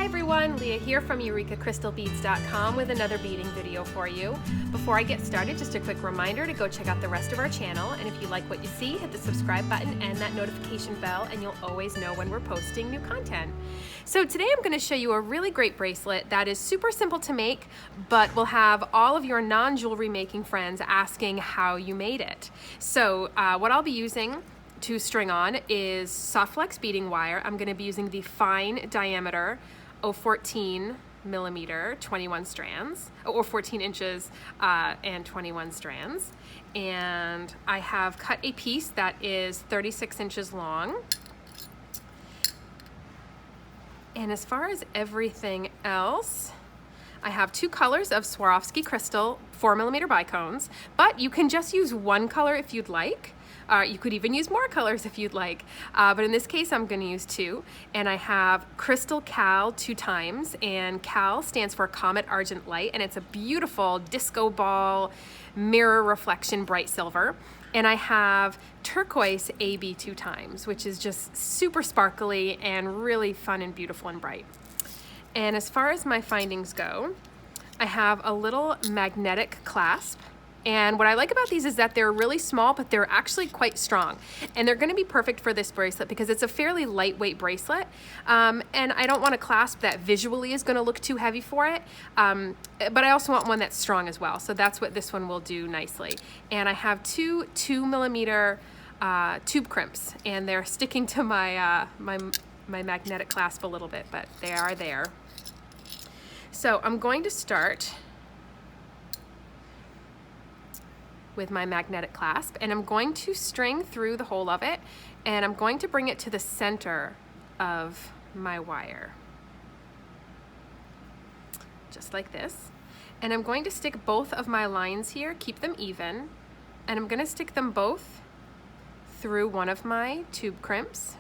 everyone, Leah here from EurekaCrystalBeads.com with another beading video for you. Before I get started, just a quick reminder to go check out the rest of our channel, and if you like what you see, hit the subscribe button and that notification bell and you'll always know when we're posting new content. So today I'm going to show you a really great bracelet that is super simple to make, but will have all of your non-jewelry making friends asking how you made it. So what I'll be using to string on is soft flex beading wire. I'm going to be using the fine diameter 014 millimeter 21 strands, or 14 inches and 21 strands. And I have cut a piece that is 36 inches long. And as far as everything else, I have two colors of Swarovski crystal 4mm bicones, but you can just use one color if you'd like. You could even use more colors if you'd like, but in this case I'm going to use two. And I have crystal Cal 2 times, and Cal stands for Comet Argent Light, and it's a beautiful disco ball mirror reflection bright silver. And I have turquoise AB 2 times, which is just super sparkly and really fun and beautiful and bright. And as far as my findings go, I have a little magnetic clasp. And what I like about these is that they're really small, but they're actually quite strong. And they're going to be perfect for this bracelet because it's a fairly lightweight bracelet. And I don't want a clasp that visually is going to look too heavy for it. But I also want one that's strong as well. So that's what this one will do nicely. And I have two 2mm tube crimps, and they're sticking to my, my magnetic clasp a little bit, but they are there. So I'm going to start with my magnetic clasp, and I'm going to string through the whole of it, and I'm going to bring it to the center of my wire, just like this. And I'm going to stick both of my lines here, keep them even, and I'm going to stick them both through one of my tube crimps,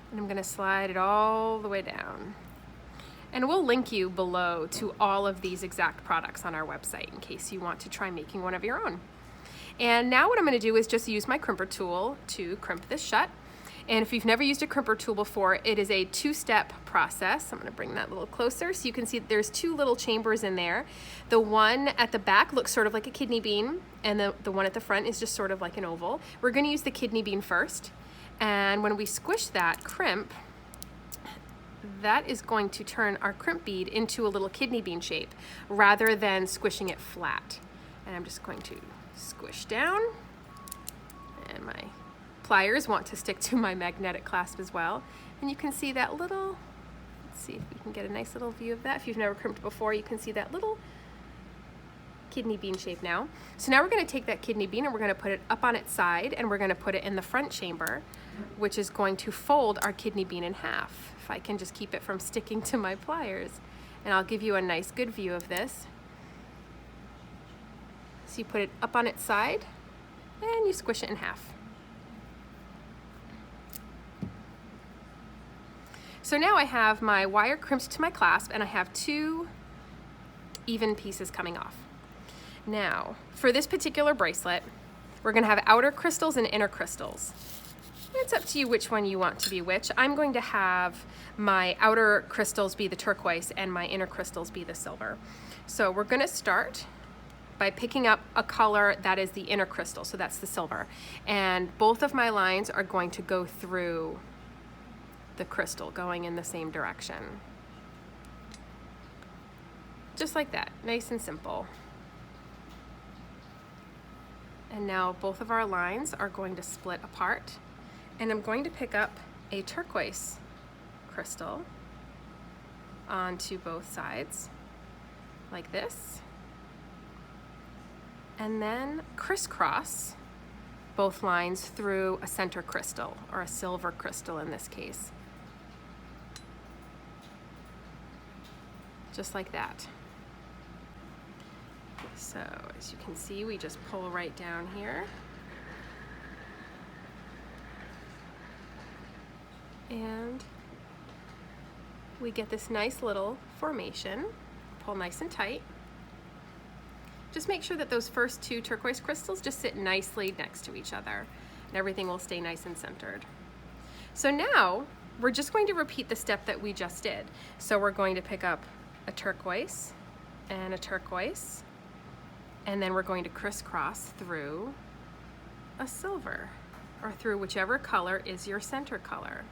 and I'm going to slide it all the way down. And we'll link you below to all of these exact products on our website in case you want to try making one of your own. And now what I'm going to do is just use my crimper tool to crimp this shut. And if you've never used a crimper tool before, it is a 2-step process. I'm going to bring that a little closer so you can see that there's 2 little chambers in there. The one at the back looks sort of like a kidney bean, and the one at the front is just sort of like an oval. We're going to use the kidney bean first. And when we squish that crimp, that is going to turn our crimp bead into a little kidney bean shape rather than squishing it flat. And I'm just going to squish down, and my pliers want to stick to my magnetic clasp as well. And you can see that little, let's see if we can get a nice little view of that. If you've never crimped before, you can see that little kidney bean shape now. So now we're going to take that kidney bean and we're going to put it up on its side, and we're going to put it in the front chamber, which is going to fold our kidney bean in half. If I can just keep it from sticking to my pliers. And I'll give you a nice good view of this. So you put it up on its side and you squish it in half. So now I have my wire crimped to my clasp, and I have 2 even pieces coming off. Now, for this particular bracelet, we're going to have outer crystals and inner crystals. It's up to you which one you want to be which. I'm going to have my outer crystals be the turquoise and my inner crystals be the silver. So we're going to start by picking up a color that is the inner crystal, so that's the silver. And both of my lines are going to go through the crystal, going in the same direction. Just like that, nice and simple. And now both of our lines are going to split apart. And I'm going to pick up a turquoise crystal onto both sides, like this. And then crisscross both lines through a center crystal, or a silver crystal in this case. Just like that. So as you can see, we just pull right down here. And we get this nice little formation. Pull nice and tight. Just make sure that those first 2 turquoise crystals just sit nicely next to each other, and everything will stay nice and centered. So now we're just going to repeat the step that we just did. So we're going to pick up a turquoise and a turquoise, and then we're going to crisscross through a silver, or through whichever color is your center color.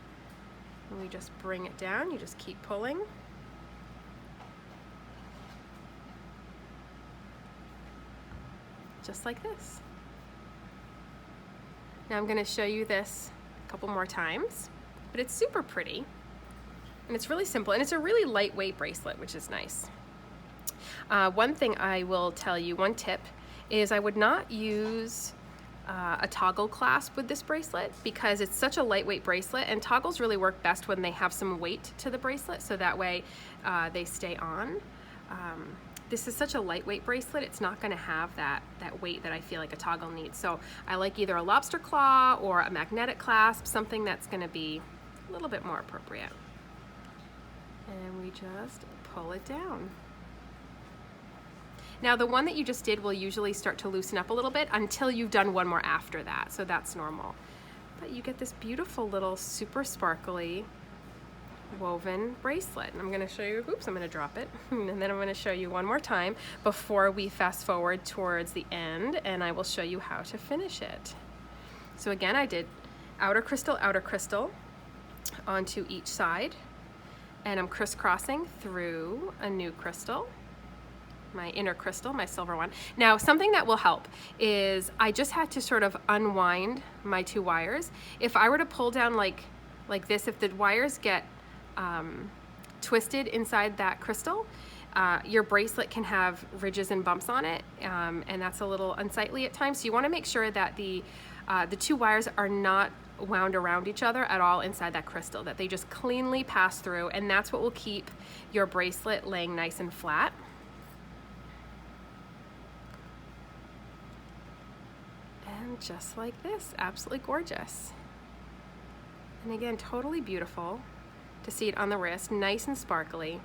And we just bring it down, you just keep pulling. Just like this. Now I'm going to show you this a couple more times, but it's super pretty, and it's really simple, and it's a really lightweight bracelet, which is nice. One thing I will tell you, one tip, is I would not use a toggle clasp with this bracelet because it's such a lightweight bracelet, and toggles really work best when they have some weight to the bracelet, so that way they stay on. This is such a lightweight bracelet, it's not going to have that weight that I feel like a toggle needs. So I like either a lobster claw or a magnetic clasp, something that's going to be a little bit more appropriate. And we just pull it down. Now the one that you just did will usually start to loosen up a little bit until you've done one more after that, so that's normal. But you get this beautiful little super sparkly woven bracelet. And I'm going to show you, oops, I'm going to drop it, and then I'm going to show you one more time before we fast forward towards the end, and I will show you how to finish it. So again, I did outer crystal onto each side, and I'm crisscrossing through a new crystal, my inner crystal, my silver one. Now something that will help is I just had to sort of unwind my two wires. If I were to pull down like this, if the wires get twisted inside that crystal, your bracelet can have ridges and bumps on it, and that's a little unsightly at times. So you want to make sure that the two wires are not wound around each other at all inside that crystal, that they just cleanly pass through, and that's what will keep your bracelet laying nice and flat. And just like this, absolutely gorgeous. And again, totally beautiful to see it on the wrist, nice and sparkly.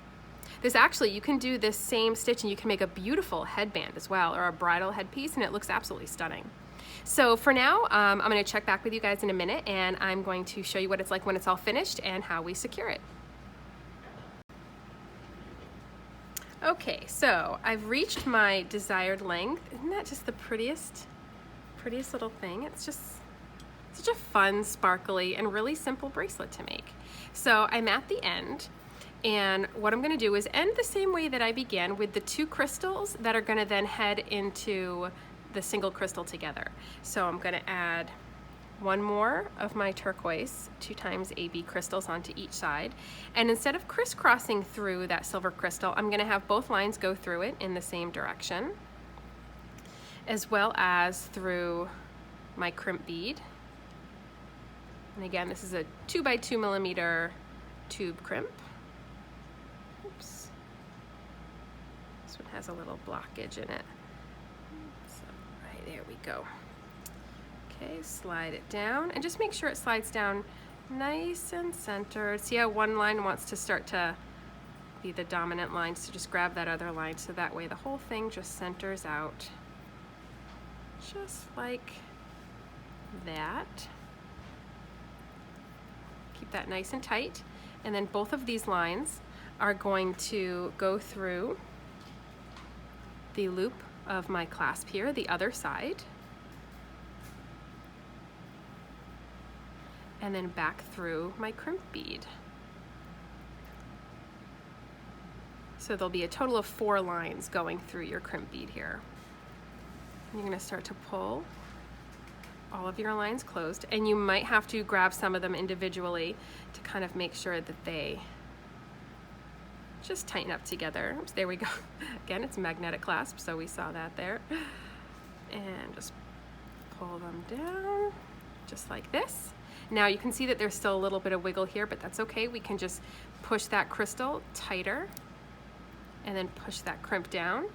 This actually, you can do this same stitch and you can make a beautiful headband as well, or a bridal headpiece, and it looks absolutely stunning. So for now, I'm going to check back with you guys in a minute, and I'm going to show you what it's like when it's all finished and how we secure it. Okay, so I've reached my desired length. Isn't that just the prettiest little thing? It's just such a fun, sparkly, and really simple bracelet to make. So I'm at the end, and what I'm going to do is end the same way that I began, with the two crystals that are going to then head into the single crystal together. So I'm going to add one more of my turquoise 2x AB crystals onto each side, and instead of crisscrossing through that silver crystal, I'm going to have both lines go through it in the same direction, as well as through my crimp bead. And again, this is a 2x2mm tube crimp. Oops. This one has a little blockage in it. So, right, there we go. Okay, slide it down, and just make sure it slides down nice and centered. See how one line wants to start to be the dominant line, so just grab that other line, so that way the whole thing just centers out. Just like that. Keep that nice and tight, and then both of these lines are going to go through the loop of my clasp here, the other side, and then back through my crimp bead. So there'll be a total of 4 lines going through your crimp bead here. You're going to start to pull all of your lines closed, and you might have to grab some of them individually to kind of make sure that they just tighten up together. Oops, there we go. Again, it's a magnetic clasp, so we saw that there. And just pull them down just like this. Now you can see that there's still a little bit of wiggle here, but that's okay. We can just push that crystal tighter and then push that crimp down,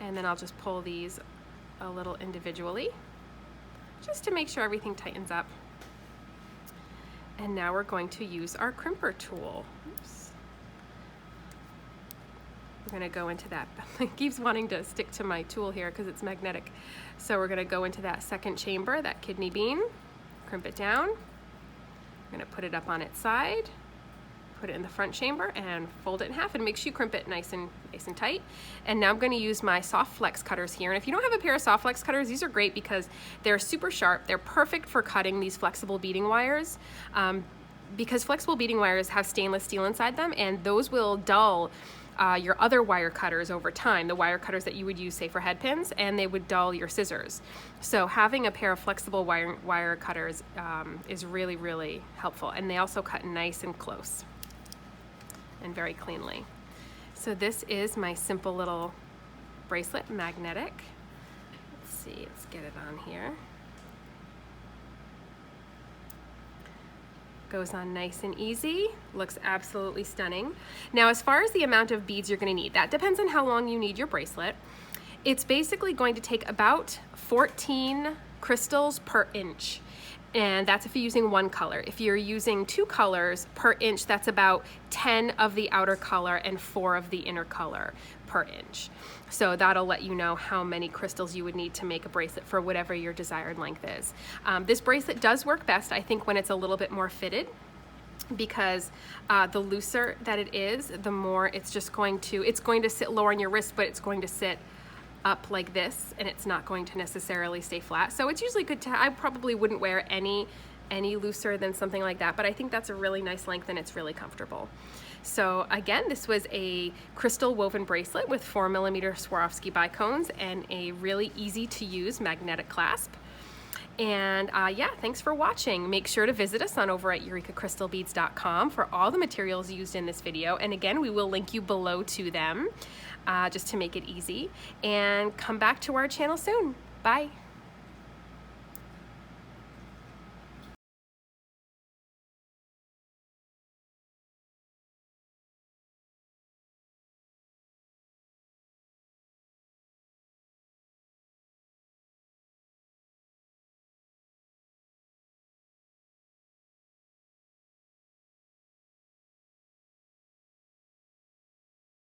and then I'll just pull these a little individually just to make sure everything tightens up. And now we're going to use our crimper tool. Oops. We're going to go into that. It keeps wanting to stick to my tool here because it's magnetic. So we're going to go into that second chamber, that kidney bean, crimp it down, I'm gonna put it up on its side, put it in the front chamber, and fold it in half, and make sure you crimp it nice and tight. And now I'm going to use my soft flex cutters here. And if you don't have a pair of soft flex cutters, these are great because they're super sharp. They're perfect for cutting these flexible beading wires, because flexible beading wires have stainless steel inside them, and those will dull your other wire cutters over time, the wire cutters that you would use, say, for head pins, and they would dull your scissors. So having a pair of flexible wire cutters is really, really helpful. And they also cut nice and close and very cleanly. So this is my simple little bracelet, magnetic. Let's see, let's get it on here. Goes on nice and easy, looks absolutely stunning. Now, as far as the amount of beads you're gonna need, that depends on how long you need your bracelet. It's basically going to take about 14 crystals per inch. And that's if you're using one color. If you're using 2 colors per inch, that's about 10 of the outer color and 4 of the inner color per inch. So that'll let you know how many crystals you would need to make a bracelet for whatever your desired length is. This bracelet does work best, I think, when it's a little bit more fitted, because the looser that it is, the more it's going to sit lower on your wrist, but it's going to sit up like this, and it's not going to necessarily stay flat. So it's usually good to, I probably wouldn't wear any looser than something like that, but I think that's a really nice length and it's really comfortable. So again, this was a crystal woven bracelet with 4mm Swarovski bicones and a really easy to use magnetic clasp. And yeah, thanks for watching. Make sure to visit us on over at EurekaCrystalBeads.com for all the materials used in this video. And again, we will link you below to them just to make it easy. And come back to our channel soon. Bye.